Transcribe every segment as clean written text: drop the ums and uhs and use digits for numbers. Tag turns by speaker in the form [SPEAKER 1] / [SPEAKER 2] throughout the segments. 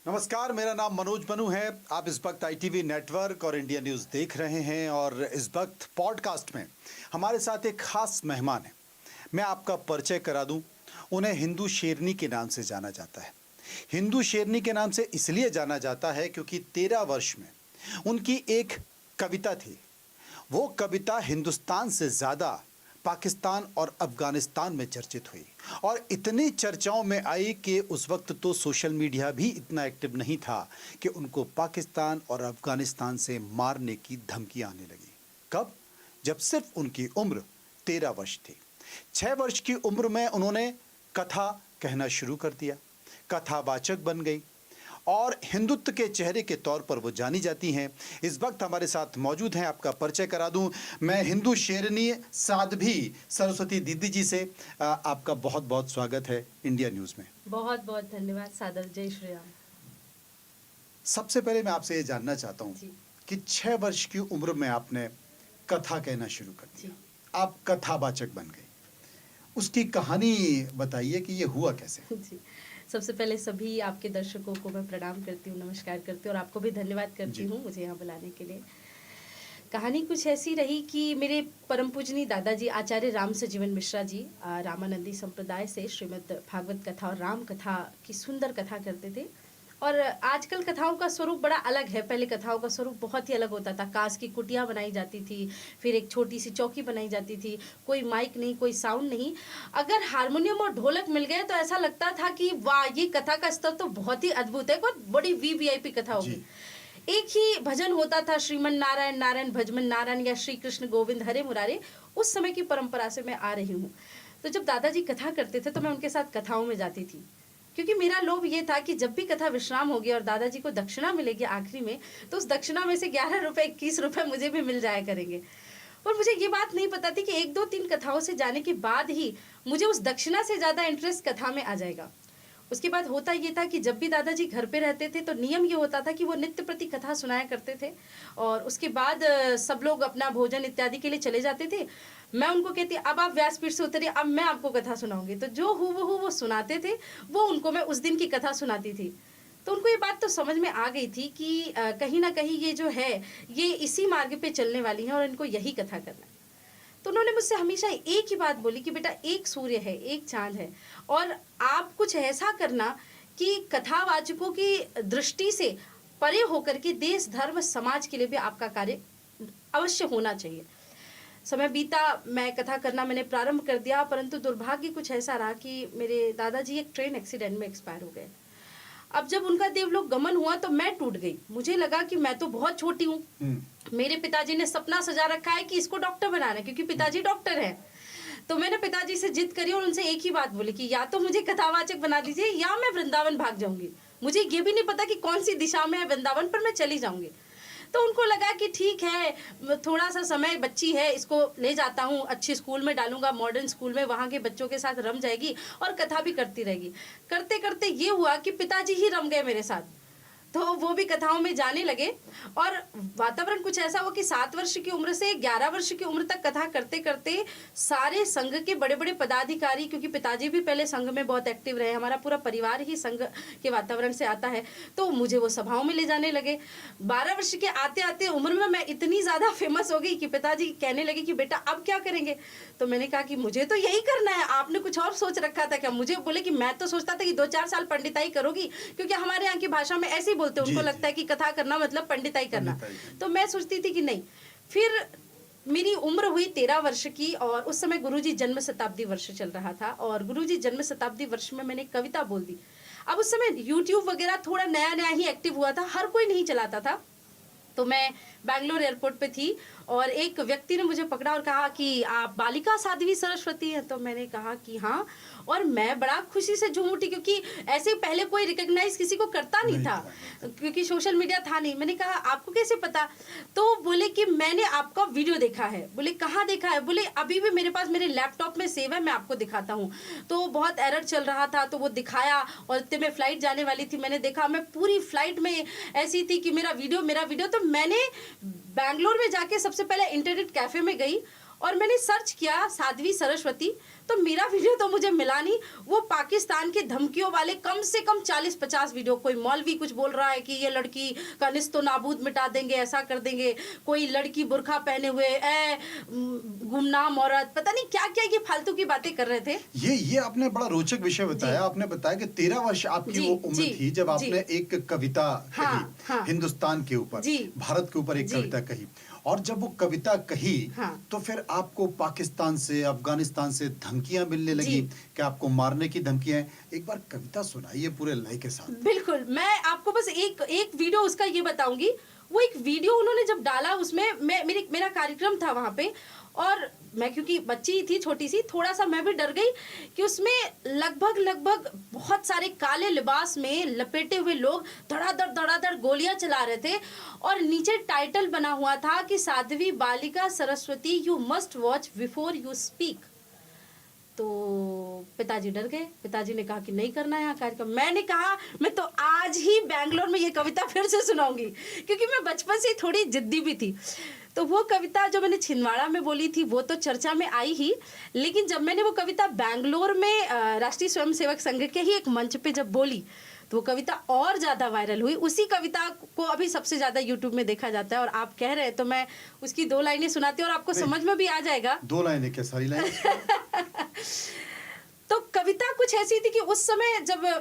[SPEAKER 1] नमस्कार, मेरा नाम मनोज बनू है। आप इस वक्त आईटीवी नेटवर्क और इंडिया न्यूज़ देख रहे हैं और इस वक्त पॉडकास्ट में हमारे साथ एक खास मेहमान है। मैं आपका परिचय करा दूं। उन्हें हिंदू शेरनी के नाम से जाना जाता है। हिंदू शेरनी के नाम से इसलिए जाना जाता है क्योंकि 13 वर्ष में उनकी एक कविता थी। वो कविता हिंदुस्तान से ज़्यादा पाकिस्तान और अफ़गानिस्तान में चर्चित हुई और इतनी चर्चाओं में आई कि उस वक्त तो सोशल मीडिया भी इतना एक्टिव नहीं था कि उनको पाकिस्तान और अफ़गानिस्तान से मारने की धमकी आने लगी। कब? जब सिर्फ उनकी उम्र 13 वर्ष थी। 6 वर्ष की उम्र में उन्होंने कथा कहना शुरू कर दिया, कथावाचक बन गई और हिंदुत्व के चेहरे के तौर पर वो जानी जाती हैं। इस वक्त हमारे साथ मौजूद हैं। आपका परिचय करा दूं, मैं हिंदू शेरनी साध्वी सरस्वती दीदी जी से आपका बहुत बहुत स्वागत है इंडिया न्यूज़ में।
[SPEAKER 2] बहुत बहुत धन्यवाद सादर। जय श्री राम।
[SPEAKER 1] सबसे पहले मैं आपसे ये जानना चाहता हूँ कि 6 वर्ष की उम्र में आपने कथा कहना शुरू कर दिया, आप कथावाचक बन गई। उसकी कहानी बताइए कि ये हुआ कैसे?
[SPEAKER 2] जी, सबसे पहले सभी आपके दर्शकों को मैं प्रणाम करती हूँ, नमस्कार करती हूँ और आपको भी धन्यवाद करती हूँ मुझे यहाँ बुलाने के लिए। कहानी कुछ ऐसी रही कि मेरे परम पूजनीय दादाजी आचार्य राम सजीवन मिश्रा जी रामानंदी संप्रदाय से श्रीमद् भागवत कथा और राम कथा की सुंदर कथा करते थे। और आजकल कथाओं का स्वरूप बड़ा अलग है। पहले कथाओं का स्वरूप बहुत ही अलग होता था। कांच की कुटिया बनाई जाती थी, फिर एक छोटी सी चौकी बनाई जाती थी, कोई माइक नहीं, कोई साउंड नहीं। अगर हारमोनियम और ढोलक मिल गए तो ऐसा लगता था कि वाह, ये कथा का स्तर तो बहुत ही अद्भुत है, बहुत बड़ी वीवीआईपी कथा होगी। एक ही भजन होता था, श्रीमन नारायण नारायण भजमन नारायण या श्री कृष्ण गोविंद हरे मुरारे। उस समय की परंपरा से मैं आ रही हूँ। तो जब दादाजी कथा करते थे तो मैं उनके साथ कथाओं में जाती थी, क्योंकि मेरा लोभ ये था कि जब भी कथा विश्राम होगी और दादाजी को दक्षिणा मिलेगी आखिरी में, तो उस दक्षिणा में से 11 रुपए 21 रुपए मुझे भी मिल जाया करेंगे। और मुझे ये बात नहीं पता थी कि 1 2 3 कथाओं से जाने के बाद ही मुझे उस दक्षिणा से ज़्यादा इंटरेस्ट कथा में आ जाएगा। उसके बाद होता ये था कि जब भी दादाजी घर पे रहते थे तो नियम ये होता था कि वो नित्य प्रति कथा सुनाया करते थे और उसके बाद सब लोग अपना भोजन इत्यादि के लिए चले जाते थे। मैं उनको कहती, अब आप व्यासपीठ से उतरिए, अब मैं आपको कथा सुनाऊंगी। तो जो हूबहू वो सुनाते थे वो उनको मैं उस दिन की कथा सुनाती थी। तो उनको ये बात तो समझ में आ गई थी कि कहीं ना कहीं ये जो है ये इसी मार्ग पे चलने वाली है और इनको यही कथा करना है। तो उन्होंने मुझसे हमेशा एक ही बात बोली कि बेटा, एक सूर्य है, एक चांद है और आप कुछ ऐसा करना कि कथावाचकों की दृष्टि से परे होकर के देश धर्म समाज के लिए भी आपका कार्य अवश्य होना चाहिए। समय बीता, मैं कथा करना मैंने प्रारंभ कर दिया, परंतु दुर्भाग्य कुछ ऐसा रहा कि मेरे दादाजी एक ट्रेन एक्सीडेंट में एक्सपायर हो गए। अब जब उनका देवलोक गमन हुआ तो मैं टूट गई। मुझे लगा कि मैं तो बहुत छोटी हूँ। मेरे पिताजी ने सपना सजा रखा है कि इसको डॉक्टर बनाना है, क्योंकि पिताजी डॉक्टर हैं। तो मैंने पिताजी से जिद करी और उनसे एक ही बात बोली कि या तो मुझे कथावाचक बना दीजिए या मैं वृंदावन भाग जाऊंगी। मुझे ये भी नहीं पता कि कौन सी दिशा में है वृंदावन, पर मैं चली जाऊंगी। तो उनको लगा कि ठीक है, थोड़ा सा समय, बच्ची है, इसको ले जाता हूँ, अच्छे स्कूल में डालूंगा, मॉडर्न स्कूल में, वहाँ के बच्चों के साथ रम जाएगी और कथा भी करती रहेगी। करते करते ये हुआ कि पिताजी ही रम गए मेरे साथ। तो वो भी कथाओं में जाने लगे और वातावरण कुछ ऐसा हुआ कि 7 वर्ष की उम्र से 11 वर्ष की उम्र तक कथा करते करते सारे संघ के बड़े बड़े पदाधिकारी, क्योंकि पिताजी भी पहले संघ में बहुत एक्टिव रहे, हमारा पूरा परिवार ही संघ के वातावरण से आता है, तो मुझे वो सभाओं में ले जाने लगे। 12 वर्ष के आते आते उम्र में मैं इतनी ज़्यादा फेमस हो गई कि पिताजी कहने लगे कि बेटा अब क्या करेंगे। तो मैंने कहा कि मुझे तो यही करना है, आपने कुछ और सोच रखा था क्या? मुझे बोले कि मैं तो सोचता था कि 2-4 साल पंडिताई करोगी, क्योंकि हमारे यहाँ की भाषा में ऐसे बोलते, उनको लगता है कि कथा करना मतलब पंडिताई करना। तो मैं सोचती थी कि नहीं। फिर मेरी उम्र हुई 13 वर्ष की और उस समय गुरुजी जन्म शताब्दी वर्ष चल रहा था और गुरुजी जन्म शताब्दी वर्ष में मैंने कविता बोल दी। अब उस समय यूट्यूब वगैरह थोड़ा नया नया ही एक्टिव हुआ था, हर कोई नहीं चलाता था। तो मैं बैंगलोर एयरपोर्ट पे थी और एक व्यक्ति ने मुझे पकड़ा और कहा कि आप बालिका साध्वी सरस्वती हैं? तो मैंने कहा कि हाँ, और मैं बड़ा खुशी से झूम उठी, क्योंकि ऐसे पहले कोई रिकॉग्नाइज किसी को करता नहीं था, क्योंकि सोशल मीडिया था नहीं। मैंने कहा आपको कैसे पता? तो बोले कि मैंने आपका वीडियो देखा है। बोले कहाँ देखा है? बोले अभी भी मेरे पास मेरे लैपटॉप में सेव है, मैं आपको दिखाता हूँ। तो बहुत एरर चल रहा था तो वो दिखाया और इतने में फ्लाइट जाने वाली थी। मैंने देखा, मैं पूरी फ्लाइट में ऐसी थी कि मेरा वीडियो। तो मैंने बैंगलोर में जाके सबसे पहले इंटरनेट कैफे में गई और मैंने सर्च किया साध्वी सरस्वती, तो मेरा वीडियो तो मुझे मिला नहीं। वो पाकिस्तान के धमकियों वाले कम से कम 40-50 वीडियो, कोई मौलवी कुछ बोल रहा है कि ये लड़की का निस्तो नाबूद मिटा देंगे, ऐसा कर देंगे, कोई लड़की बुर्का पहने हुए गुमनाम औरत, पता नहीं क्या क्या ये फालतू की बातें कर रहे थे।
[SPEAKER 1] ये आपने बड़ा रोचक विषय बताया। आपने बताया कि 13 वर्ष आपकी वो उम्र थी जब आपने एक कविता कही हिंदुस्तान के ऊपर, भारत के ऊपर एक कविता कही, और जब वो कविता कही तो फिर आपको पाकिस्तान से, अफगानिस्तान से धमकियां मिलने लगी कि आपको मारने की धमकियां हैं। एक बार कविता सुनाइए पूरे लय के साथ।
[SPEAKER 2] बिल्कुल, मैं आपको बस एक वीडियो उसका ये बताऊंगी। वो एक वीडियो उन्होंने जब डाला, उसमें मेरा कार्यक्रम था वहां पे, और मैं क्योंकि बच्ची थी छोटी सी, थोड़ा सा मैं भी डर गई कि उसमें लगभग बहुत सारे काले लिबास में लपेटे हुए लोग धड़ाधड़ गोलियां चला रहे थे, और नीचे टाइटल बना हुआ था कि साध्वी बालिका Saraswati you must watch before you speak. तो पिताजी डर गए। पिताजी ने कहा कि नहीं करना है यहाँ कार्यक्रम। मैंने कहा मैं तो आज ही बैंगलोर में ये कविता फिर से सुनाऊंगी, क्योंकि मैं बचपन से थोड़ी जिद्दी भी थी। तो वो कविता जो मैंने छिंदवाड़ा में बोली थी वो तो चर्चा में आई ही, लेकिन जब मैंने वो कविता बैंगलोर में राष्ट्रीय स्वयंसेवक संघ के ही एक मंच पे जब बोली तो वो कविता और ज़्यादा वायरल हुई। उसी कविता को अभी सबसे ज़्यादा यूट्यूब में देखा जाता है, और आप कह रहे हैं तो मैं उसकी 2 लाइनें सुनाती हूँ और आपको समझ में भी आ जाएगा।
[SPEAKER 1] 2 लाइनें क्या, सारी लाइनें?
[SPEAKER 2] तो कविता कुछ ऐसी थी कि उस समय जब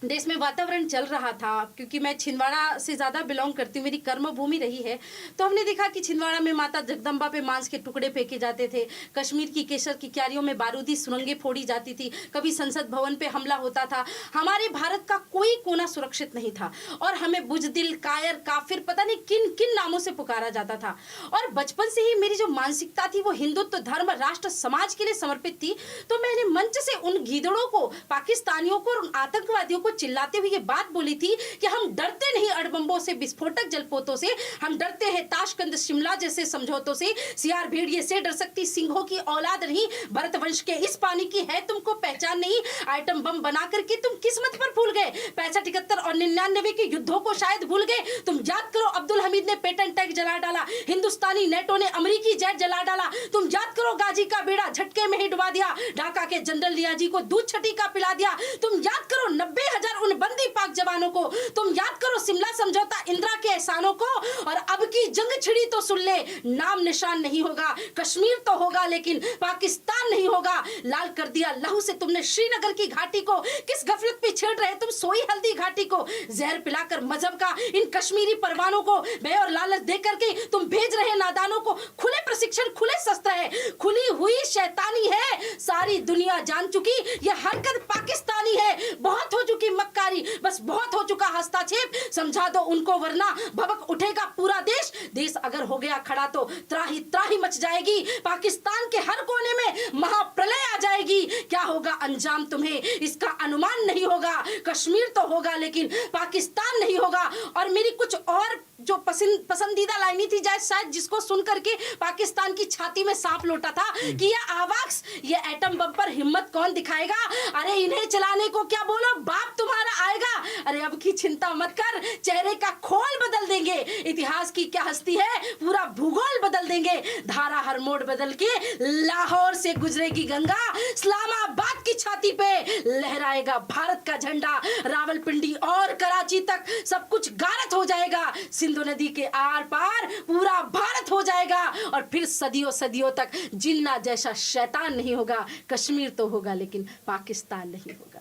[SPEAKER 2] देश में वातावरण चल रहा था, क्योंकि मैं छिंदवाड़ा से ज़्यादा बिलोंग करती हूँ, मेरी कर्म भूमि रही है, तो हमने देखा कि छिंदवाड़ा में माता जगदम्बा पे मांस के टुकड़े फेंके जाते थे, कश्मीर की केसर की क्यारियों में बारूदी सुरंगें फोड़ी जाती थी, कभी संसद भवन पे हमला होता था। हमारे भारत का कोई कोना सुरक्षित नहीं था, और हमें बुजदिल, कायर, काफिर, पता नहीं किन किन नामों से पुकारा जाता था। और बचपन से ही मेरी जो मानसिकता थी वो हिंदुत्व, धर्म, राष्ट्र, समाज के लिए समर्पित थी। तो मैंने मंच से उन गीदड़ों को, पाकिस्तानियों को और आतंकवादियों को चिल्लाते हुए ये बात बोली थी कि हम डरते नहीं अड़बम्बों से, विस्फोटक जलपोतों से, हम डरते हैं ताशकंद, शिमला जैसे समझौतों से। सियार भेड़िए से डर सकती सिंहों की औलाद नहीं, भरत वंश के इस पानी की है तुमको पहचान नहीं। आइटम बम बना करके तुम किस्मत पर भूल गए, 65, 71 और 99 के युद्धों को शायद भूल गए। तुम याद करो अब्दुल हमीद ने पेटेंट टैग जला डाला, हिंदुस्तानी नेटो ने अमेरिकी जेट जला डाला। तुम याद करो गाजी का बेड़ा झटके में ही डुबा दिया, ढाका के जनरल नियाजी को दूध छटी का पिला दिया। तुम याद करो 90,000 उन बंदी पाक जवानों को। तुम याद करो शिमला समझौता, इंदिरा के एहसानों को। और अब की जंग छिड़ी तो सुन ले, नाम निशान नहीं होगा, कश्मीर तो होगा लेकिन पाकिस्तान नहीं होगा। लाल कर दिया लहू से तुमने श्रीनगर की घाटी को, किस गफलत पे छेड़ रहे तुम सोई हल्दी घाटी को। जहर पिलाकर मजहब का इन कश्मीरी परवानों को भय और लालच दे करके तुम भेज रहे नादानों को। खुले प्रशिक्षण, खुले शस्त्र है, खुली हुई शैतानी है, सारी दुनिया जान चुकी ये हरकत पाकिस्तानी है। बहुत हो चुकी मक्कारी, बस बहुत हो चुका हस्तक्षेप, समझा दो उनको वरना भभक उठेगा पूरा देश। देश अगर हो गया खड़ा तो त्राही त्राही मच जाएगी, पाकिस्तान के हर कोने में महाप्रलय आ जाएगी। क्या होगा अंजाम तुम्हें इसका अनुमान नहीं होगा। कश्मीर तो होगा लेकिन पाकिस्तान नहीं होगा। और मेरी कुछ और जो पसंदीदा लाइनें थी, शायद जिसको सुन करके पाकिस्तान की छाती में सांप लौटा था कि ये आवाक्स, ये एटम बम पर हिम्मत कौन दिखाएगा। अरे इन्हें चलाने को क्या बोलो, बाप तुम्हारा आएगा। अरे अब की चिंता मत कर, चेहरे का खोल बदल देंगे। इतिहास की क्या हस्ती है, पूरा भूगोल बदल देंगे। धारा हर मोड़ बदल के लाहौर से गुजरेगी गंगा, इस्लामाबाद की छाती पे लहराएगा भारत का झंडा। रावलपिंडी और कराची तक सब कुछ गारत हो जाएगा। सिंधु नदी के आर पार पूरा भारत हो जाएगा। और फिर सदियों सदियों तक जिन्ना जैसा शैतान नहीं होगा। कश्मीर तो होगा लेकिन पाकिस्तान नहीं होगा।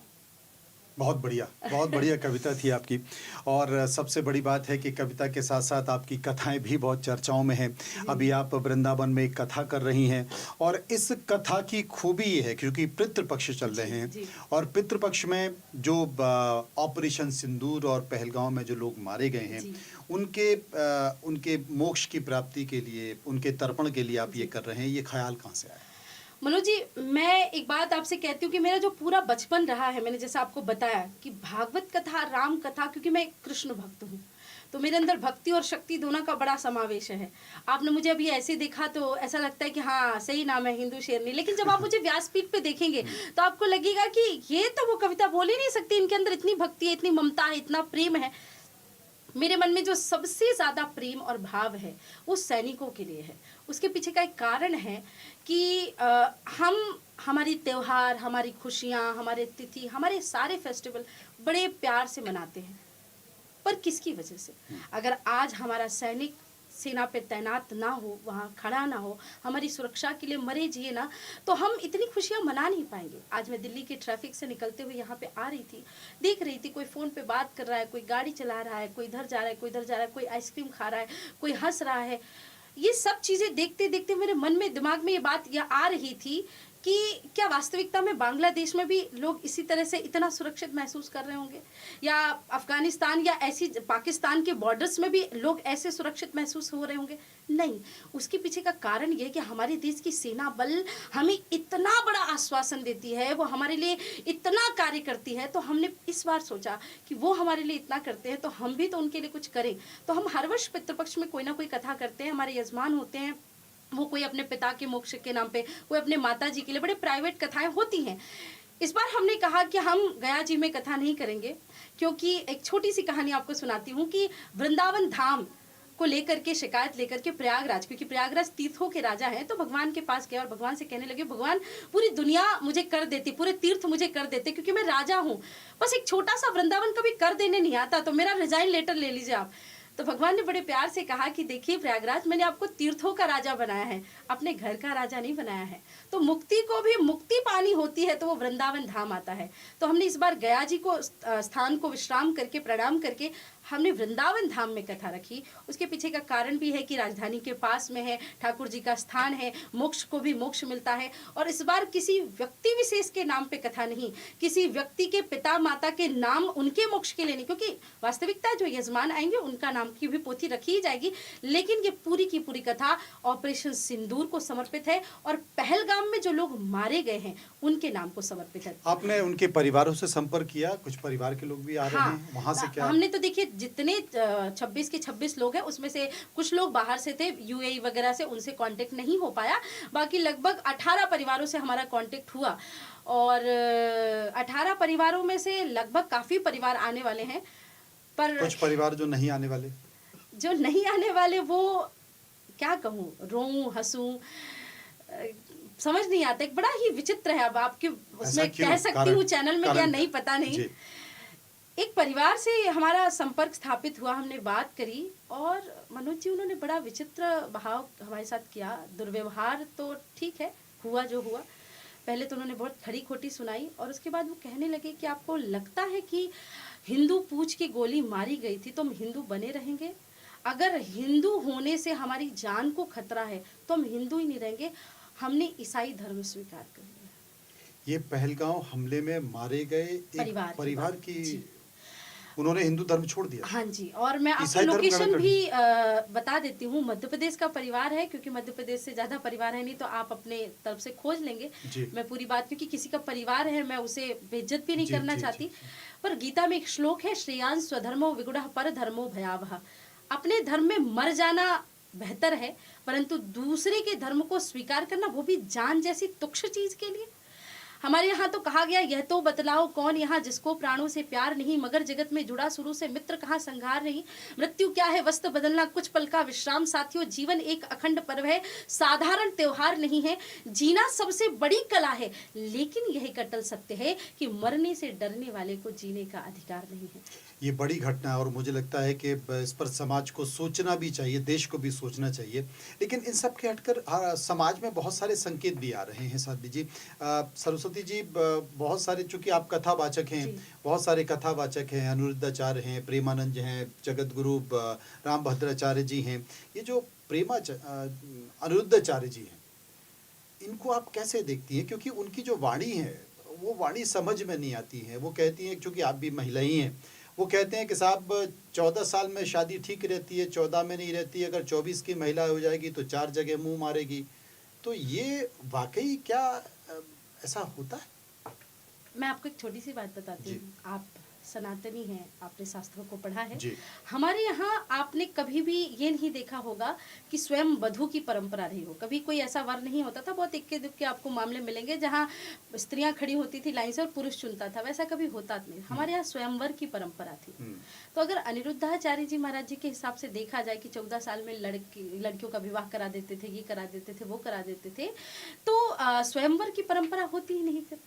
[SPEAKER 1] बहुत बढ़िया कविता थी आपकी। और सबसे बड़ी बात है कि कविता के साथ साथ आपकी कथाएं भी बहुत चर्चाओं में हैं। अभी आप वृंदावन में एक कथा कर रही हैं, और इस कथा की खूबी ये है क्योंकि पितृपक्ष चल रहे हैं, और पितृपक्ष में जो ऑपरेशन सिंदूर और पहलगांव में जो लोग मारे गए हैं उनके मोक्ष की प्राप्ति के लिए, उनके तर्पण के लिए आप ये कर रहे हैं। ये ख्याल कहाँ से आया?
[SPEAKER 2] मनोज जी, मैं एक बात आपसे कहती हूँ कि मेरा जो पूरा बचपन रहा है, मैंने जैसे आपको बताया कि भागवत कथा, राम कथा, क्योंकि मैं एक कृष्ण भक्त हूँ तो मेरे अंदर भक्ति और शक्ति दोनों का बड़ा समावेश है। आपने मुझे अभी ऐसे देखा तो ऐसा लगता है कि हाँ सही नाम है, हिंदू शेरनी, लेकिन जब आप मुझे व्यासपीठ पे देखेंगे तो आपको लगेगा कि ये तो वो कविता बोल ही नहीं सकती, इनके अंदर इतनी भक्ति है, इतनी ममता है, इतना प्रेम है। मेरे मन में जो सबसे ज़्यादा प्रेम और भाव है वो सैनिकों के लिए है। उसके पीछे का एक कारण है कि हम हमारी त्योहार, हमारी खुशियाँ, हमारे तिथि, हमारे सारे फेस्टिवल बड़े प्यार से मनाते हैं। पर किसकी वजह से? अगर आज हमारा सैनिक सेना पे तैनात ना हो, वहाँ खड़ा ना हो, हमारी सुरक्षा के लिए मरे जिए ना, तो हम इतनी खुशियाँ मना नहीं पाएंगे। आज मैं दिल्ली के ट्रैफिक से निकलते हुए यहाँ पे आ रही थी, देख रही थी कोई फ़ोन पे बात कर रहा है, कोई गाड़ी चला रहा है, कोई इधर जा रहा है, कोई इधर जा रहा है, कोई आइसक्रीम खा रहा है, कोई हंस रहा है। ये सब चीज़ें देखते देखते मेरे मन में, दिमाग में ये बात ये आ रही थी कि क्या वास्तविकता में बांग्लादेश में भी लोग इसी तरह से इतना सुरक्षित महसूस कर रहे होंगे, या अफगानिस्तान या ऐसी पाकिस्तान के बॉर्डर्स में भी लोग ऐसे सुरक्षित महसूस हो रहे होंगे? नहीं। उसके पीछे का कारण ये है कि हमारे देश की सेना बल हमें इतना बड़ा आश्वासन देती है, वो हमारे लिए इतना कार्य करती है, तो हमने इस बार सोचा कि वो हमारे लिए इतना करते हैं तो हम भी तो उनके लिए कुछ करें। तो हम हर वर्ष पितृपक्ष में कोई ना कोई कथा करते हैं। हमारे यजमान होते हैं, वो कोई अपने पिता के मोक्ष के नाम पे, कोई अपने माता जी के लिए, बड़े प्राइवेट कथाएं होती हैं। इस बार हमने कहा कि हम गया जी में कथा नहीं करेंगे, क्योंकि एक छोटी सी कहानी आपको सुनाती हूँ कि वृंदावन धाम को लेकर के शिकायत लेकर के प्रयागराज, क्योंकि प्रयागराज तीर्थों के राजा हैं, तो भगवान के पास गया और भगवान से कहने लगे, भगवान पूरी दुनिया मुझे कर देती, पूरे तीर्थ मुझे कर देते, क्योंकि मैं राजा हूँ, बस एक छोटा सा वृंदावन कभी कर देने नहीं आता, तो मेरा रिजाइन लेटर ले लीजिए आप। तो भगवान ने बड़े प्यार से कहा कि देखिए प्रयागराज, मैंने आपको तीर्थों का राजा बनाया है, अपने घर का राजा नहीं बनाया है। तो मुक्ति को भी मुक्ति पानी होती है तो वो वृंदावन धाम आता है। तो हमने इस बार गया जी को स्थान को विश्राम करके, प्रणाम करके, हमने वृंदावन धाम में कथा रखी। उसके पीछे का कारण भी है कि राजधानी के पास में है, ठाकुर जी का स्थान है, मोक्ष को भी मोक्ष मिलता है। और इस बार किसी व्यक्ति विशेष के नाम पे कथा नहीं, किसी व्यक्ति के पिता माता के नाम उनके मोक्ष के लिए नहीं, क्योंकि वास्तविकता जो यजमान आएंगे उनका नाम की भी पोथी रखी ही जाएगी, लेकिन ये पूरी की पूरी कथा ऑपरेशन सिंदूर को समर्पित है और पहलगाम में जो लोग मारे गए हैं उनके नाम को समर्पित है।
[SPEAKER 1] आपने उनके परिवारों से संपर्क किया? कुछ परिवार के लोग भी आ रहे हैं वहां से? क्या
[SPEAKER 2] हमने तो देखिए जितने 26 के 26 लोग हैं उसमें से कुछ लोग बाहर से थे, यूएई वगैरह से, उनसे कांटेक्ट नहीं हो पाया। बाकी लगभग 18 परिवारों से हमारा कांटेक्ट हुआ और 18 परिवारों में से लगभग काफ़ी परिवार आने वाले हैं। पर
[SPEAKER 1] कुछ परिवार जो नहीं आने वाले?
[SPEAKER 2] जो नहीं आने वाले वो क्या कहूँ, रोऊं हंसूं, समझ नहीं आता। एक बड़ा ही विचित्र है। अब आपके उसमें कह सकती हूँ चैनल में क्या नहीं पता नहीं। एक परिवार से हमारा संपर्क स्थापित हुआ, हमने बात करी और मनोज जी उन्होंने बड़ा विचित्र भाव हमारे साथ किया। दुर्व्यवहार तो ठीक है, हुआ जो हुआ। पहले तो उन्होंने बहुत खरी खोटी सुनाई और उसके बाद वो कहने लगे कि आपको लगता है कि हिंदू पूछ के गोली मारी गई थी तो हम हिंदू बने रहेंगे? अगर हिंदू होने से हमारी जान को खतरा है तो हम हिंदू ही नहीं रहेंगे, हमने ईसाई धर्म स्वीकार कर लिया।
[SPEAKER 1] ये पहलगांव हमले में मारे गए एक परिवार की उन्होंने हिंदू धर्म छोड़ दिया?
[SPEAKER 2] हाँ जी, और मैं आपको लोकेशन भी बता देती हूँ। मध्य प्रदेश का परिवार है, क्योंकि मध्य प्रदेश से ज़्यादा परिवार है नहीं तो आप अपने तरफ से खोज लेंगे। मैं पूरी बात, क्योंकि किसी का परिवार है मैं उसे बेइज्जत भी नहीं करना चाहती। पर गीता में एक श्लोक है, श्रेयान स्वधर्मो विगुणः पर धर्मो भयावह। अपने धर्म में मर जाना बेहतर है, परंतु दूसरे के धर्म को स्वीकार करना, वो भी जान जैसी तुच्छ चीज के लिए। हमारे यहाँ तो कहा गया, यह तो बतलाओ कौन यहाँ जिसको प्राणों से प्यार नहीं, मगर जगत में जुड़ा शुरू से मित्र कहाँ संघार नहीं। मृत्यु क्या है वस्त्र बदलना, कुछ पल का विश्राम साथियों, जीवन एक अखंड पर्व है, साधारण त्योहार नहीं है। जीना सबसे बड़ी कला है, लेकिन यही कटल सत्य है कि मरने से डरने वाले को जीने का अधिकार नहीं है।
[SPEAKER 1] ये बड़ी घटना है और मुझे लगता है कि इस पर समाज को सोचना भी चाहिए, देश को भी सोचना चाहिए। लेकिन इन सब के हटकर समाज में बहुत सारे संकेत भी आ रहे हैं साध्वी जी। सरस्वती जी, बहुत सारे, चूंकि आप कथावाचक हैं, बहुत सारे कथावाचक हैं, अनिरुद्धाचार्य हैं, प्रेमानंद हैं, जगत गुरु रामभद्राचार्य जी हैं। ये जो अनिरुद्धाचार्य जी हैं, इनको आप कैसे देखती हैं? क्योंकि उनकी जो वाणी है वो वाणी समझ में नहीं आती है। वो कहती हैं, चूँकि आप भी महिला ही हैं, वो कहते हैं कि साहब 14 साल में शादी ठीक रहती है, 14 में नहीं रहती। अगर 24 की महिला हो जाएगी तो 4 जगह मुंह मारेगी। तो ये वाकई क्या ऐसा होता है?
[SPEAKER 2] मैं आपको एक छोटी सी बात बताती हूँ। आप सनातनी हैं, आपने शास्त्रों को पढ़ा है।
[SPEAKER 1] जी।
[SPEAKER 2] हमारे यहाँ आपने कभी भी ये नहीं देखा होगा कि स्वयं वधू की परंपरा रही हो। कभी कोई ऐसा वर नहीं होता था, बहुत इक्के दुक्के आपको मामले मिलेंगे जहाँ स्त्रियां खड़ी होती थी लाइन से और पुरुष चुनता था, वैसा कभी होता नहीं। हमारे यहाँ स्वयंवर की परंपरा थी। तो अगर अनिरुद्धाचार्य जी महाराज जी के हिसाब से देखा जाए कि 14 साल में लड़कियों का विवाह करा देते थे, ये करा देते थे, वो करा देते थे, तो स्वयंवर की परंपरा होती ही नहीं फिर,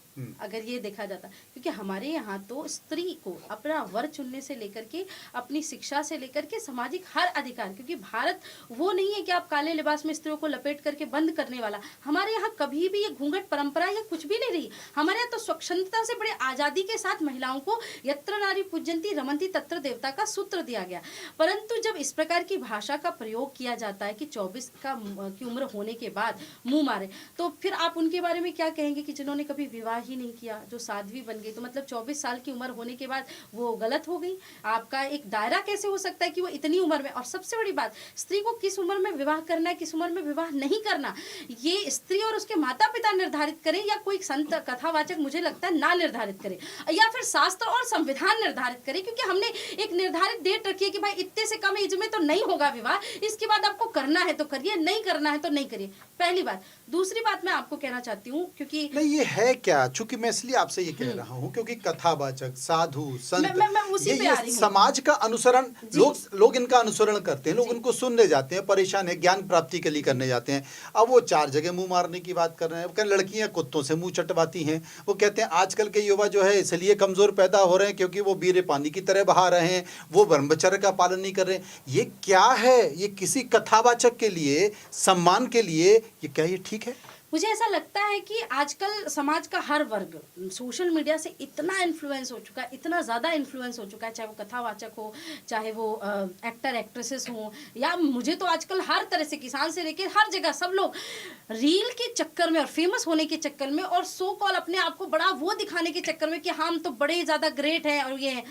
[SPEAKER 2] अगर ये देखा जाता। क्योंकि हमारे यहाँ तो स्त्री को अपना वर चुनने से लेकर के, अपनी शिक्षा से लेकर के, सामाजिक हर अधिकार, क्योंकि भारत वो नहीं है कि आप काले लिबास में स्त्रियों को लपेट करके बंद करने वाला। हमारे यहाँ कभी भी ये घूंघट परंपरा या कुछ भी नहीं रही। हमारे यहाँ तो स्वच्छंदता से बड़े आजादी के साथ महिलाओं को यत्र नारी पूज्यंती रमंती तत्र देवता का सूत्र दिया गया। परंतु जब इस प्रकार की भाषा का प्रयोग किया जाता है कि 24 की उम्र होने के बाद मुंह मारे, तो फिर आप उनके बारे में क्या कहेंगे कि जिन्होंने कभी विवाह ही नहीं किया, जो साध्वी बन गई, तो मतलब 24 साल की उम्र होने के बाद वो गलत हो गई। आपका एक दायरा कैसे हो सकता है कि वो इतनी उम्र में, और सबसे बड़ी बात, स्त्री को किस उम्र में विवाह करना है, किस उम्र में विवाह नहीं करना, ये स्त्री और उसके माता पिता निर्धारित करें या कोई संत कथावाचक मुझे लगता है ना निर्धारित करे, या फिर शास्त्र और संविधान निर्धारित करे। क्योंकि हमने एक निर्धारित डेट रखी है कि भाई इतने से कम एज में तो नहीं होगा विवाह, इसके बाद आपको करना है तो करिए, नहीं करना है तो नहीं करिए। पहली बात। दूसरी बात मैं आपको कहना चाहती हूँ, क्योंकि
[SPEAKER 1] नहीं, ये है क्या, चूंकि मैं इसलिए आपसे ये कह रहा हूँ क्योंकि कथावाचक, साधु, संत,
[SPEAKER 2] मैं उसी पे आ रही हूँ।
[SPEAKER 1] समाज का अनुसरण, लोग इनका अनुसरण करते हैं, लोग इनको सुनने जाते हैं, परेशान है, ज्ञान प्राप्ति के लिए करने जाते हैं। अब वो 4 जगह मुंह मारने की बात कर रहे हैं। कहते लड़कियां कुत्तों से मुंह चटवाती हैं। वो कहते हैं आजकल के युवा जो है इसलिए कमजोर पैदा हो रहे हैं क्योंकि वो बीरे पानी की तरह बहा रहे हैं, वो ब्रह्मचर्य का पालन नहीं कर रहे हैं। ये क्या है? ये किसी कथावाचक के लिए, सम्मान के लिए, ये क्या ये ठीक है?
[SPEAKER 2] मुझे ऐसा लगता है कि आजकल समाज का हर वर्ग सोशल मीडिया से इतना इन्फ्लुएंस हो चुका है, इतना ज़्यादा इन्फ्लुएंस हो चुका है, चाहे वो कथावाचक हो, चाहे वो एक्टर एक्ट्रेसेस हो, या मुझे तो आजकल हर तरह से, किसान से लेकर हर जगह सब लोग रील के चक्कर में और फेमस होने के चक्कर में और सो कॉल अपने आप को बड़ा वो दिखाने के चक्कर में कि हम तो बड़े ज़्यादा ग्रेट हैं और ये हैं।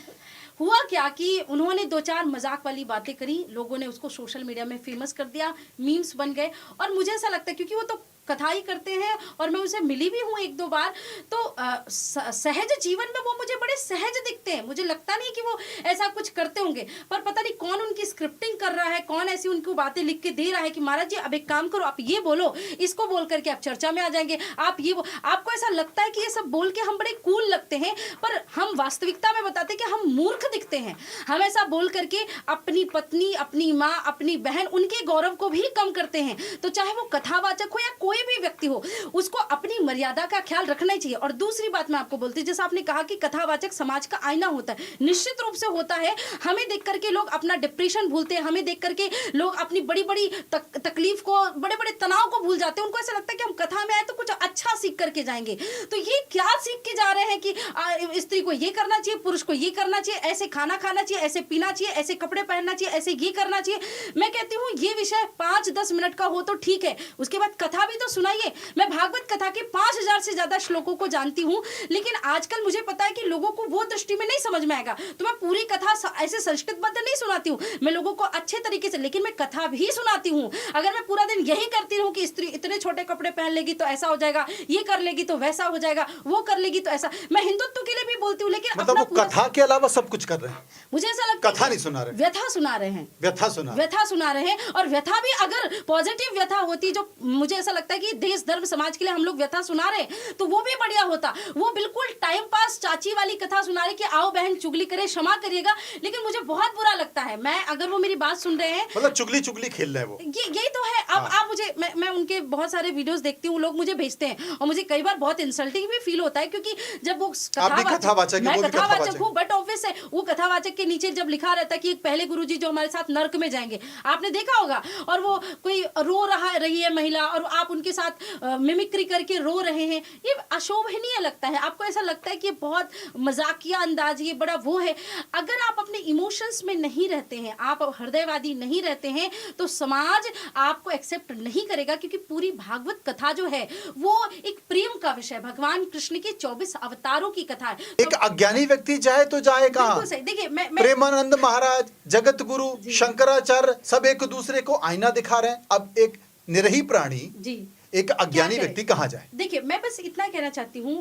[SPEAKER 2] हुआ क्या कि उन्होंने 2-4 मजाक वाली बातें करी, लोगों ने उसको सोशल मीडिया में फेमस कर दिया, मीम्स बन गए। और मुझे ऐसा लगता है क्योंकि वो तो कथा ही करते हैं और मैं उनसे मिली भी हूँ 1-2 बार, तो सहज जीवन में वो मुझे बड़े सहज दिखते हैं। मुझे लगता नहीं कि वो ऐसा कुछ करते होंगे, पर पता नहीं कौन उनकी स्क्रिप्टिंग कर रहा है, कौन ऐसी उनको बातें लिख के दे रहा है कि महाराज जी अब एक काम करो, आप ये बोलो, इसको बोल करके आप चर्चा में आ जाएंगे, आप ये आपको ऐसा लगता है कि ये सब बोल के हम बड़े कूल लगते हैं, पर हम वास्तविकता में बताते कि हम मूर्ख दिखते हैं। हम ऐसा बोल करके अपनी पत्नी, अपनी माँ, अपनी बहन, उनके गौरव को भी कम करते हैं। तो चाहे वो कथावाचक हो या कोई भी व्यक्ति हो, उसको अपनी मर्यादा का ख्याल रखना ही चाहिए। और दूसरी बात मैं आपको बोलती हूँ, जैसे आपने कहा कि कथावाचक समाज का आईना होता है, निश्चित रूप से होता है। हमें देख करके लोग अपना डिप्रेशन भूलते हैं, हमें देख करके लोग अपनी बड़ी बड़ी तकलीफ को, बड़े बड़े तनाव को भूल जाते हैं। उनको ऐसा लगता है कि हम कथा में आए तो कुछ अच्छा सीख करके जाएंगे। तो ये क्या सीख के जा रहे हैं कि स्त्री को ये करना चाहिए, पुरुष को ये करना चाहिए, ऐसे खाना खाना चाहिए, ऐसे पीना चाहिए, ऐसे कपड़े पहनना चाहिए, ऐसे ये करना चाहिए। मैं कहती हूँ ये विषय 5-10 मिनट का हो तो ठीक है, उसके बाद कथा भी तो सुनाइए। मैं भागवत कथा के 5000 से ज्यादा श्लोकों को जानती हूँ, लेकिन आजकल मुझे पता है कि लोगों को वो दृष्टि में नहीं समझ में आएगा। तो मैं पूरी कथा ऐसे संस्कृतबद्ध नहीं सुनाती हूँ, मैं लोगों को अच्छे तरीके से, लेकिन मैं कथा भी सुनाती हूँ। अगर मैं पूरा दिन यही करती रहूँ कि स्त्री इतने छोटे कपड़े पहन लेगी तो ऐसा हो जाएगा, ये कर लेगी तो वैसा हो जाएगा, वो कर लेगी तो ऐसा, मैं हिंदुत्व के लिए भी बोलती हूँ, लेकिन
[SPEAKER 1] मतलब वो कथा के अलावा सब कुछ कर रहे हैं।
[SPEAKER 2] मुझे ऐसा लगता है
[SPEAKER 1] कथा नहीं सुना रहे,
[SPEAKER 2] व्यथा सुना रहे हैं,
[SPEAKER 1] व्यथा सुना
[SPEAKER 2] रहे हैं। और व्यथा भी अगर पॉजिटिव व्यथा होती, जो मुझे ऐसा लगता है कि देश धर्म समाज के लिए हम लोग व्यथा सुना रहे हैं, तो वो भी बढ़िया होता। वो बिल्कुल टाइम पास चाची वाली कथा सुना रहे कि आओ बहन चुगली करे, क्षमा करिएगा, लेकिन मुझे बहुत बुरा लगता है। मैं अगर वो मेरी बात सुन रहे हैं,
[SPEAKER 1] मतलब चुगली खेल रहे हैं वो,
[SPEAKER 2] यही तो है। अब आप मुझे, मैं उनके बहुत सारे वीडियोस देखती हूँ, लोग मुझे भेजते हैं और मुझे कई बार बहुत इंसल्टिंग भी फील होता है, क्योंकि जब वो
[SPEAKER 1] कथावाचक,
[SPEAKER 2] मैं कथावाचक हूँ, बट ऑब्वियस है वो कथावाचक के नीचे जब लिखा रहता है कि एक पहले गुरुजी जो हमारे साथ नर्क में जाएंगे, आपने देखा होगा, और वो कोई रो रही है महिला और आप उनके साथ मिमिक्री करके रो रहे हैं, ये अशोभनीय लगता है। आपको ऐसा लगता है कि बहुत मजाकिया अंदाज, ये बड़ा वो है। अगर आप अपने इमोशंस में नहीं रहते हैं, आप हृदयवादी नहीं रहते हैं, तो समाज आपको एक्सेप्ट नहीं करेगा, क्योंकि पूरी भागवत कथा जो है वो एक प्रेम का विषय, भगवान कृष्ण के 24 अवतारों की कथा है।
[SPEAKER 1] एक अज्ञानी व्यक्ति जाए तो जाए कहाँ?
[SPEAKER 2] देखिए,
[SPEAKER 1] प्रेमानंद महाराज, जगत गुरु, शंकराचार्य सब एक दूसरे को आईना दिखा रहे हैं। अब एक निरही प्राणी जी, एक अज्ञानी व्यक्ति कहाँ जाए?
[SPEAKER 2] देखिए, मैं बस इतना कहना चाहती हूँ,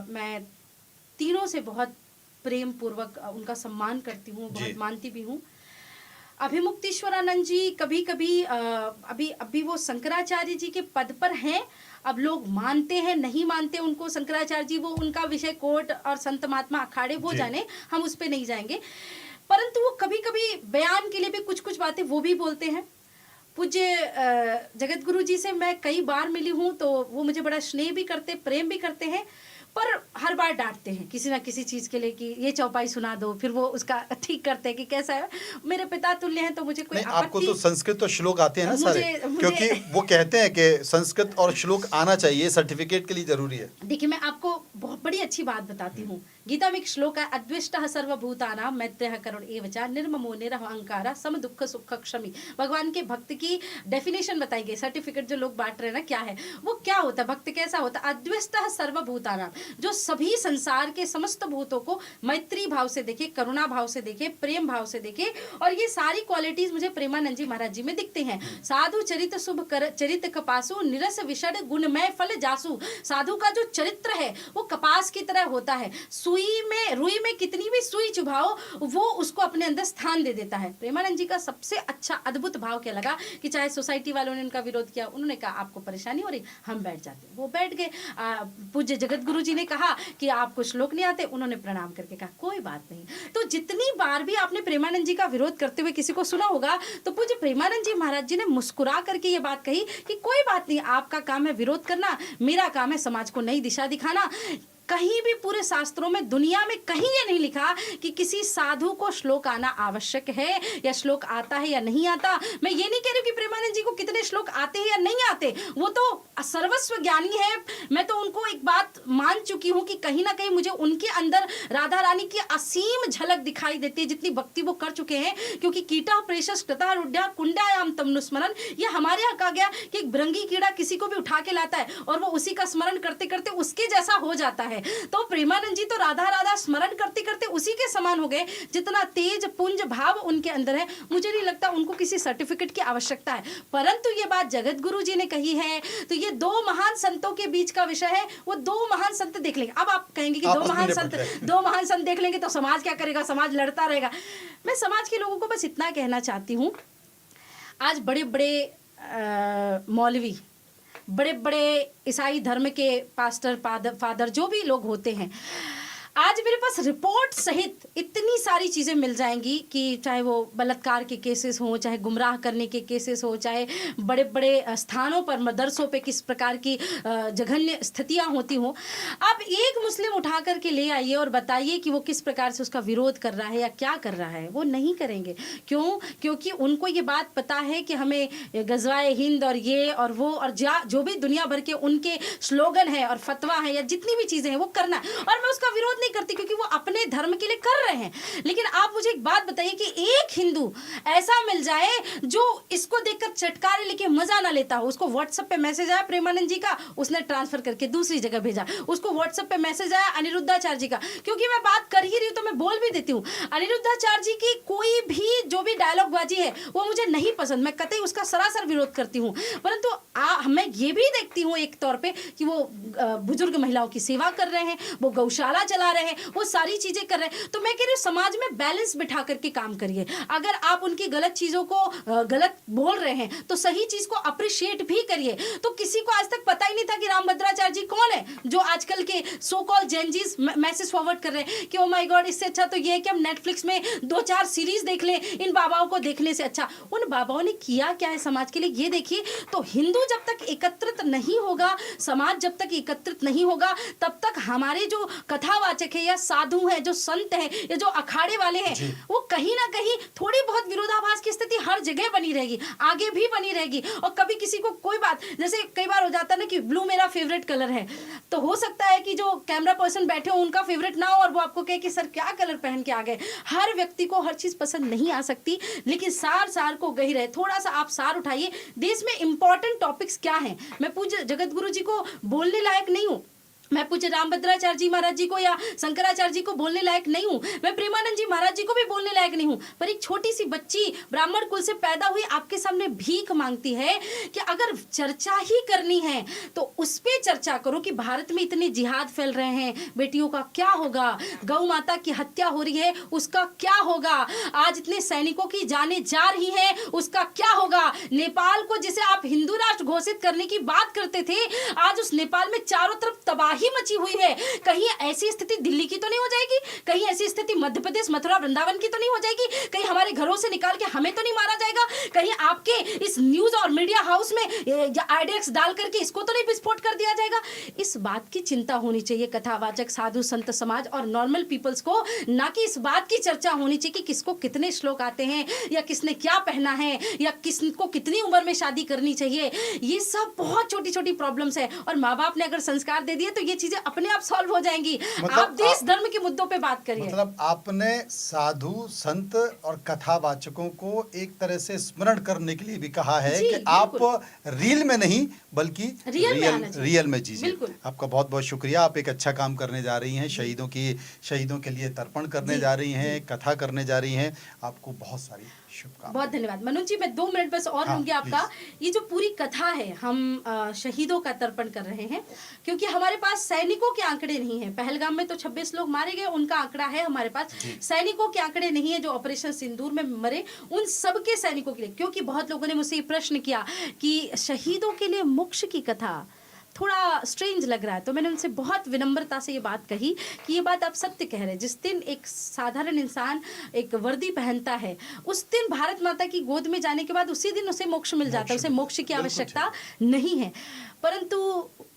[SPEAKER 2] मैं तीनों से बहुत प्रेम पूर्वक उनका सम्मान करती हूँ,
[SPEAKER 1] जी।
[SPEAKER 2] बहुत मानती भी हूँ। अभिमुक्तेश्वरानंद जी कभी कभी अभी अभी वो शंकराचार्य जी के पद पर हैं। अब लोग मानते हैं नहीं मानते उनको शंकराचार्य जी, वो उनका विषय कोर्ट और संत महात्मा अखाड़े वो
[SPEAKER 1] जी।
[SPEAKER 2] जाने, हम उस पे नहीं जाएंगे। परंतु वो कभी कभी बयान के लिए भी कुछ कुछ बातें वो भी बोलते हैं। पूज्य जगत गुरु जी से मैं कई बार मिली हूँ, तो वो मुझे बड़ा स्नेह भी करते, प्रेम भी करते हैं, पर हर बार डांटते हैं किसी ना किसी चीज़ के लिए कि ये चौपाई सुना दो, फिर वो उसका ठीक करते हैं कि कैसा है। मेरे पिता तुल्य हैं, तो मुझे कोई
[SPEAKER 1] नहीं, आपको
[SPEAKER 2] आपत्ति
[SPEAKER 1] तो संस्कृत और श्लोक आते हैं ना सारे,
[SPEAKER 2] मुझे
[SPEAKER 1] क्योंकि वो कहते हैं कि संस्कृत और श्लोक आना चाहिए, सर्टिफिकेट के लिए जरूरी है।
[SPEAKER 2] देखिए, मैं आपको बहुत बड़ी अच्छी बात बताती हूँ। गीता में एक श्लोक है, अद्वेष्टः सर्वभूतानां मैत्रेयः करुण एव च निर्ममो निरहंकारः सम दुःख सुख क्षमी। भगवान के भक्त की डेफिनेशन बताई गई। सर्टिफिकेट जो लोग बांट रहे हैं ना, क्या है वो, क्या होता है भक्त, कैसा होता है? अद्वेष्टः सर्वभूतानां, जो सभी संसार के समस्त भूतों को मैत्री भाव से देखे, करुणा भाव से देखे, प्रेम भाव से देखे। और ये सारी क्वालिटीज मुझे प्रेमानंद जी महाराज जी में दिखते हैं। साधु चरित शुभ कर चरित कपासु निरस विषड गुणमय फल जासु। साधु का जो चरित्र है वो कपास की तरह होता है। रुई में कितनी भी सुई चुभाओ, वो उसको अपने अंदर स्थान दे देता है। प्रेमानंद जी का सबसे अच्छा अद्भुत भाव क्या लगा कि चाहे सोसाइटी वालों ने उनका विरोध किया, उन्होंने कहा आपको परेशानी हो रही, हम बैठ जाते, वो बैठ गए। पूज्य जगत गुरु जी ने कहा कि आपको श्लोक नहीं आते, उन्होंने प्रणाम करके कहा कोई बात नहीं। तो जितनी बार भी आपने प्रेमानंद जी का विरोध करते हुए किसी को सुना होगा, तो पूज्य प्रेमानंद जी महाराज जी ने मुस्कुरा करके ये बात कही कि कोई बात नहीं, आपका काम है विरोध करना, मेरा काम है समाज को नई दिशा दिखाना। कहीं भी पूरे शास्त्रों में, दुनिया में कहीं ये नहीं लिखा कि किसी साधु को श्लोक आना आवश्यक है या श्लोक आता है या नहीं आता। मैं ये नहीं कह रही कि प्रेमानंद जी को कितने श्लोक आते हैं या नहीं आते, वो तो सर्वस्व ज्ञानी है। मैं तो उनको एक बात मान चुकी हूँ कि कहीं ना कहीं मुझे उनके अंदर राधा रानी की असीम झलक दिखाई देती है, जितनी भक्ति वो कर चुके हैं। क्योंकि कीटा प्रेशस कृता रुड्या कुंडायाम तमनुस्मरण, ये हमारे यहाँ कहा गया कि एक भृंगी कीड़ा किसी को भी उठा के लाता है और वो उसी का स्मरण करते करते उसके जैसा हो जाता है। तो प्रेमानंद जी तो राधा राधा स्मरण करते करते उसी के समान हो गए। जितना तेज पुंज भाव उनके अंदर है, मुझे नहीं लगता उनको किसी सर्टिफिकेट की आवश्यकता है। परंतु ये बात जगत गुरु जी ने कही है, तो ये दो महान संतों के बीच का विषय है। वो दो महान संत देख लेंगे। अब आप कहेंगे कि दो महान संत देख लेंगे तो समाज क्या करेगा, समाज लड़ता रहेगा। मैं समाज के लोगों को बस इतना कहना चाहती हूँ, आज बड़े बड़े मौलवी, बड़े बड़े ईसाई धर्म के पास्टर फादर जो भी लोग होते हैं, आज मेरे पास रिपोर्ट सहित इतनी सारी चीज़ें मिल जाएंगी कि चाहे वो बलात्कार के केसेस हों, चाहे गुमराह करने के केसेस हो, चाहे बड़े बड़े स्थानों पर मदरसों पे किस प्रकार की जघन्य स्थितियां होती हों। आप एक मुस्लिम उठा करके ले आइए और बताइए कि वो किस प्रकार से उसका विरोध कर रहा है या क्या कर रहा है। वो नहीं करेंगे। क्यों? क्योंकि उनको ये बात पता है कि हमें गज़वाए हिंद और ये और वो और जो भी दुनिया भर के उनके स्लोगन है और फतवा है या जितनी भी चीज़ें हैं वो करना है। और मैं उसका विरोध नहीं करती, क्योंकि वो अपने धर्म के लिए कर रहे हैं। लेकिन आप मुझे एक बात बताइए कि एक हिंदू ऐसा मिल जाए जो इसको देखकर चटकारे लेके मजा ना लेता हो। उसको व्हाट्सएप पे मैसेज आया प्रेमानंद जी का, उसने ट्रांसफर करके दूसरी जगह भेजा। उसको व्हाट्सएप पे मैसेज आया अनिरुद्धाचार्य जी का, क्योंकि मैं बात कर ही रही हूँ तो मैं बोल भी देती हूँ। अनिरुद्धाचार्य जी की कोई भी जो भी डायलॉग बाजी है वो मुझे नहीं पसंद, मैं कतई उसका सरासर विरोध करती हूँ। परंतु मैं ये भी देखती हूँ एक तौर पे कि वो बुजुर्ग महिलाओं की सेवा कर रहे हैं, वो गौशाला चला रहे हैं, वो सारी चीजें कर रहे हैं। तो मैं कह रही हूँ समाज में बैलेंस बिठा करके काम करिए। अगर आप उनकी गलत चीजों को गलत बोल रहे हैं तो सही चीज को अप्रिशिएट भी करिए। तो किसी को आज तक पता ही नहीं था कि रामभद्राचार्य जी कौन है, जो आजकल के सो कॉल जेनजीज मैसेज फॉरवर्ड कर रहे हैं कि ओ माय गॉड, इससे अच्छा तो ये है कि हम नेटफ्लिक्स में 2-4 सीरीज देख लें, इन बाबाओं को देखने से अच्छा। उन बाबाओं ने किया क्या है समाज के लिए, ये देखिए। तो हिंदू जब तक एकत्रित नहीं होगा, समाज जब तक एकत्रित नहीं होगा, तब तक हमारे जो कथावाचक है या साधु है, जो संत है या जो अखाड़े वाले हैं, वो कहीं ना कहीं थोड़ी बहुत विरोधाभास की स्थिति हर जगह बनी रहेगी, आगे भी बनी रहेगी। और कभी किसी को कोई बात, जैसे कई बार हो जाता है ना कि ब्लू मेरा फेवरेट कलर है, तो हो सकता है कि जो कैमरा पर्सन बैठे हो उनका फेवरेट ना हो और वो आपको कहे कि सर क्या कलर पहन के आ गए। हर व्यक्ति को हर चीज पसंद नहीं आ सकती, लेकिन सार को गही रहे। थोड़ा सा आप सार उठाइए। देश में इंपॉर्टेंट टॉपिक्स क्या हैं, मैं पूज्य जगत गुरु जी को बोलने लायक नहीं हूँ, मैं पूज्य रामभद्राचार्य जी महाराज जी को या शंकराचार्य जी को बोलने लायक नहीं हूँ, मैं प्रेमानंद जी महाराज जी को भी बोलने लायक नहीं हूँ, पर एक छोटी सी बच्ची ब्राह्मण कुल से पैदा हुई आपके सामने भीख मांगती है कि अगर चर्चा ही करनी है तो उस पे चर्चा करो कि भारत में इतने जिहाद फैल रहे हैं, बेटियों का क्या होगा, गौ माता की हत्या हो रही है उसका क्या होगा, आज इतने सैनिकों की जाने जा रही है उसका क्या होगा, नेपाल को जिसे आप हिंदू राष्ट्र घोषित करने की बात करते थे, आज उस नेपाल में चारों तरफ तबाही मची हुई है। कहीं ऐसी स्थिति दिल्ली की तो नहीं हो जाएगी, कहीं ऐसी स्थिति मध्य प्रदेश मथुरा वृंदावन की तो नहीं हो जाएगी, कहीं हमारे घरों से निकाल के हमें तो नहीं मारा जाएगा, कहीं आपके इस न्यूज और मीडिया हाउस में आईडीएक्स डाल करके इसको तो नहीं विस्फोट कर दिया जाएगा। इस बात की चिंता होनी चाहिए कथावाचक साधु संत समाज और नॉर्मल पीपल्स को, ना कि इस बात की चर्चा होनी चाहिए कि किसको कितने श्लोक आते हैं या किसने क्या पहना है या किसको कितनी उम्र में शादी करनी चाहिए। ये सब बहुत छोटी छोटी प्रॉब्लम्स है और माँ बाप ने अगर संस्कार दे दिए तो ये चीजें अपने आप सॉल्व हो जाएंगी। आप देश धर्म के मुद्दों पे बात करिए।
[SPEAKER 1] मतलब आपने साधु संत और कथावाचकों को एक तरह से स्मरण करने के लिए भी कहा है कि आप रील में नहीं बल्कि रियल में जीजिए। आपका बहुत बहुत शुक्रिया। आप एक अच्छा काम करने जा रही हैं, शहीदों के लिए तर्पण करने जा रही हैं, कथा करने जा रही हैं। आपको बहुत सारी शुभकामनाएं।
[SPEAKER 2] बहुत धन्यवाद मनोज जी। मैं 2 मिनट बस और लूंगी आपका। ये जो पूरी कथा है हम शहीदों का तर्पण कर रहे हैं क्योंकि हमारे पास सैनिकों के आंकड़े नहीं है। पहलगाम में तो 26 लोग मारे गए, उनका आंकड़ा है हमारे पास। सैनिकों के आंकड़े नहीं है जो ऑपरेशन सिंदूर में मरे, उन सबके सैनिकों के लिए। क्योंकि बहुत लोगों ने मुझसे ये प्रश्न किया कि शहीदों के लिए मोक्ष की कथा थोड़ा स्ट्रेंज लग रहा है, तो मैंने उनसे बहुत विनम्रता से ये बात कही कि ये बात आप सत्य कह रहे हैं। जिस दिन एक साधारण इंसान एक वर्दी पहनता है, उस दिन भारत माता की गोद में जाने के बाद उसी दिन उसे मोक्ष मिल जाता है, उसे मोक्ष की आवश्यकता नहीं है। परंतु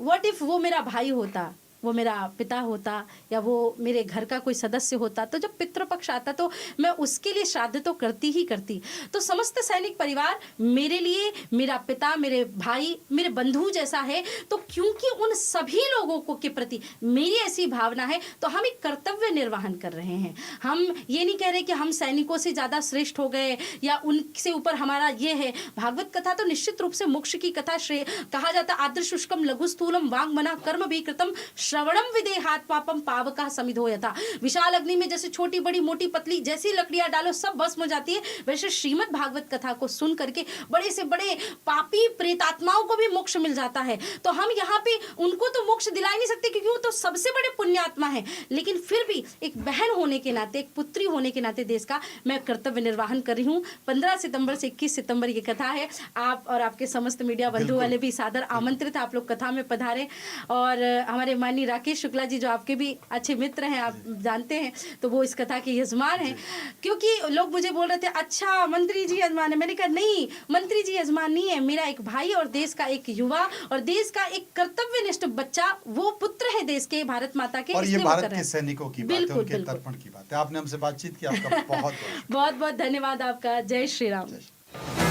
[SPEAKER 2] व्हाट इफ वो मेरा भाई होता, वो मेरा पिता होता या वो मेरे घर का कोई सदस्य होता, तो जब पितृपक्ष आता तो मैं उसके लिए श्राद्ध तो करती ही करती। तो समस्त सैनिक परिवार मेरे लिए, मेरा पिता, मेरे भाई, मेरे बंधु जैसा है। तो क्योंकि उन सभी लोगों को के प्रति मेरी ऐसी भावना है तो हम एक कर्तव्य निर्वहन कर रहे हैं। हम ये नहीं कह रहे कि हम सैनिकों से ज़्यादा श्रेष्ठ हो गए या उनसे ऊपर हमारा ये है। भागवत कथा तो निश्चित रूप से मोक्ष की कथा कहा जाता। आदृशुष्कम लघु स्थूलम वांग मना कर्म भी कृतम श्रवणम विदेहात पापम पावका समिधो यथा। विशाल अग्नि में जैसे छोटी बड़ी मोटी पतली जैसी लकड़ियां डालो सब भस्म हो जाती है, वैसे श्रीमद् भागवत कथा को सुन करके बड़े से बड़े पापी प्रेतात्माओं को भी मोक्ष मिल जाता है। तो हम यहाँ पे उनको तो मोक्ष दिला ही नहीं सकते क्योंकि वो तो सबसे बड़े पुण्यात्मा है, लेकिन फिर भी एक बहन होने के नाते, एक पुत्री होने के नाते देश का मैं कर्तव्य निर्वहन कर रही हूँ। 15 सितंबर से 21 सितंबर ये कथा है। आप और आपके समस्त मीडिया बंधु वाले भी सादर आमंत्रित, आप लोग कथा में पधारें। और हमारे माननीय राकेश शुक्ला जी जो आपके भी अच्छे मित्र हैं, आप जानते हैं, तो वो इस कथा के यजमान हैं। क्योंकि लोग मुझे बोल रहे थे अच्छा मंत्री जी यजमान है, मैंने कहा नहीं, मंत्री जी यजमान नहीं है, मेरा एक भाई और देश का एक युवा और देश का एक कर्तव्यनिष्ठ बच्चा, वो पुत्र है देश के, भारत माता के।
[SPEAKER 1] और ये भारत के सैनिकों की बात है, उनके तर्पण की बात है। आपने हमसे बातचीत की, आपका बहुत बहुत
[SPEAKER 2] धन्यवाद आपका। जय श्री राम।